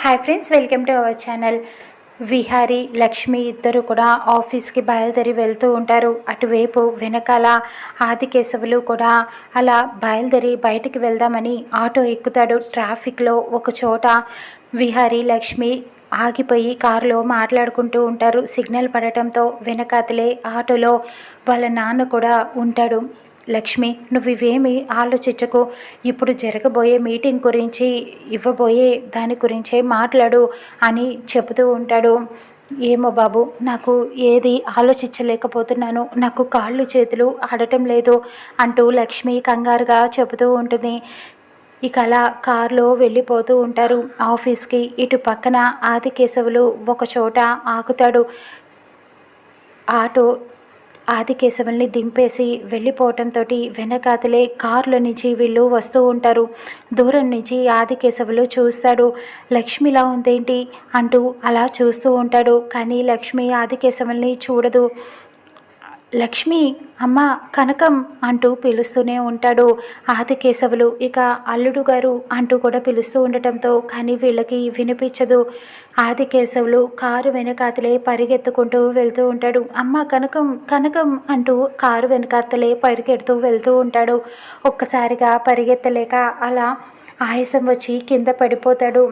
Hi friends, welcome to our channel. Vihari, Lakshmi ఇద్దరు కూడా ఆఫీస్కి బయలుదేరి వెళ్తూ ఉంటారు. అటువైపు వెనకాల ఆదికేశవులు కూడా అలా బయలుదేరి బయటికి వెళ్దామని ఆటో ఎక్కుతాడు. ట్రాఫిక్లో ఒక చోట విహారీ, లక్ష్మి ఆగిపోయి కారులో మాట్లాడుకుంటూ ఉంటారు. సిగ్నల్ పడటంతో వెనకాతలే ఆటోలో వాళ్ళ నాన్న కూడా ఉంటాడు. లక్ష్మి, నువ్వు ఇవేమీ ఆలోచించకు, ఇప్పుడు జరగబోయే మీటింగ్ గురించి, ఇవ్వబోయే దాని గురించే మాట్లాడు అని చెబుతూ ఉంటాడు. ఏమో బాబు, నాకు ఏది ఆలోచించలేకపోతున్నాను, నాకు కాళ్ళు చేతులు ఆడటం లేదు అంటూ లక్ష్మి కంగారుగా చెబుతూ ఉంటుంది. ఇక అలా కారులో వెళ్ళిపోతూ ఉంటారు ఆఫీస్కి. ఇటు పక్కన ఆదికేశవులు ఒక చోట ఆగుతాడు. ఆటో ఆదికేశవుల్ని దింపేసి వెళ్ళిపోవటంతో వెనకాతలే కారులో నుంచి వీళ్ళు వస్తూ ఉంటారు. దూరం నుంచి ఆదికేశవులు చూస్తాడు. లక్ష్మిలా ఉందేంటి అంటూ అలా చూస్తూ ఉంటాడు. కానీ లక్ష్మి ఆదికేశవుల్ని చూడదు. లక్ష్మి, అమ్మ, కనకం అంటూ పిలుస్తూనే ఉంటాడు ఆదికేశవులు. ఇక అల్లుడు గారు అంటూ కూడా పిలుస్తూ ఉండటంతో కానీ వీళ్ళకి వినిపించదు. ఆదికేశవులు కారు వెనకాతలే పరిగెత్తుకుంటూ వెళ్తూ ఉంటాడు. అమ్మ, కనకం, కనకం అంటూ కారు వెనకాతలే పరిగెడుతూ వెళ్తూ ఉంటాడు. ఒక్కసారిగా పరిగెత్తలేక అలా ఆయాసం వచ్చి కింద పడిపోతాడు.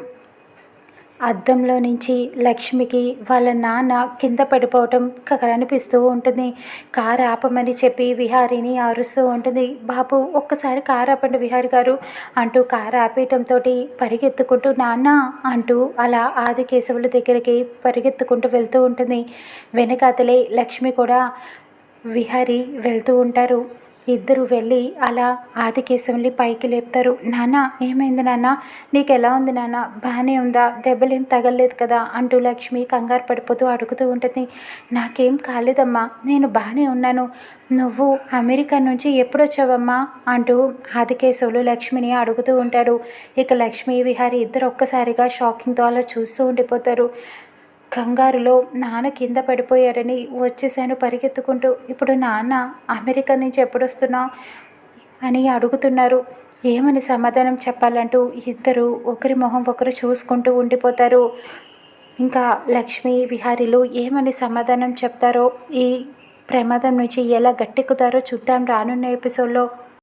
అద్దంలో నుంచి లక్ష్మికి వాళ్ళ నాన్న కింద పడిపోవటం కనిపిస్తూ ఉంటుంది. కారు ఆపమని చెప్పి విహారీని అరుస్తూ ఉంటుంది. బాబు, ఒక్కసారి కారు ఆపండి విహారీ గారు అంటూ కారు ఆపేయటంతో పరిగెత్తుకుంటూ నాన్న అంటూ అలా ఆదికేశవుల దగ్గరికి పరిగెత్తుకుంటూ వెళ్తూ ఉంటుంది. వెనకాతలే లక్ష్మి కూడా విహారీ వెళ్తూ ఉంటారు. ఇద్దరు వెళ్ళి అలా ఆదికేశవుల్ని పైకి లేపుతారు. నాన్న, ఏమైంది నాన్న? నీకు ఎలా ఉంది నాన్న? బాగానే ఉందా? దెబ్బలేం తగలలేదు కదా అంటూ లక్ష్మి కంగారు పడిపోతూ అడుగుతూ ఉంటుంది. నాకేం కాలేదమ్మా, నేను బాగానే ఉన్నాను. నువ్వు అమెరికా నుంచి ఎప్పుడు వచ్చావమ్మా అంటూ ఆదికేశవులు లక్ష్మిని అడుగుతూ ఉంటాడు. ఇక లక్ష్మి, విహారీ ఇద్దరు ఒక్కసారిగా షాకింగ్తో అలా చూస్తూ ఉండిపోతారు. కంగారులో నాన్న కింద పడిపోయారని వచ్చేసాను పరిగెత్తుకుంటూ. ఇప్పుడు నాన్న అమెరికా నుంచి ఎప్పుడు వస్తున్నావు అని అడుగుతున్నారు. ఏమని సమాధానం చెప్పాలంటూ ఇద్దరు ఒకరి మొహం ఒకరు చూసుకుంటూ ఉండిపోతారు. ఇంకా లక్ష్మి, విహారీలు ఏమని సమాధానం చెప్తారో, ఈ ప్రమాదం నుంచి ఎలా గట్టెక్కుతారో చూద్దాం రానున్న ఎపిసోడ్లో.